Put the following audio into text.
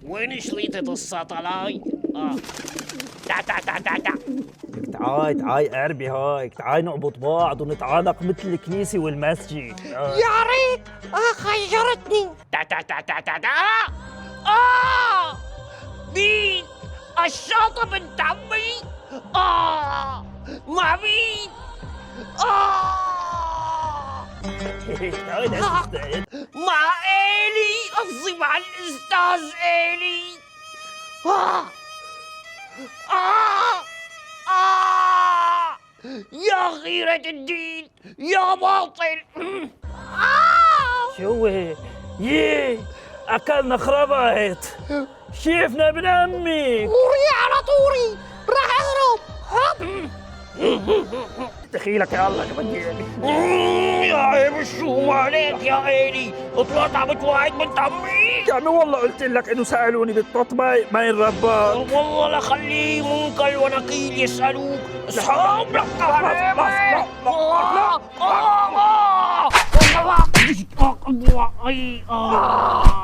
وين شريطة الساتلايت؟ تا. تعاي اعربي هايك، تعاي نقبض بعض ونتعانق مثل الكنيسة والمسجد. يا ريت خيرتني. تا. مين؟ الشاطة بنت عمي؟ مع مين؟ تعاي نستعد. مع إيلي، قصدي مع الأستاذ إيلي. يا غيرة الدين، يا باطل. شو يي اكلنا خربت، شيفنا ابن عمي. طوري على طوري، راح اهرب. دخيلك يا الله شو بدي يا عيب الشوم عليك يا إيلي، طلعت عم توعد بنت عمي. يا عمي والله قلت لك انه سالوني بالطط ما ينربى. والله لخليه منكر ونقيل يسألوك، اصحاب لك حبيبي. لا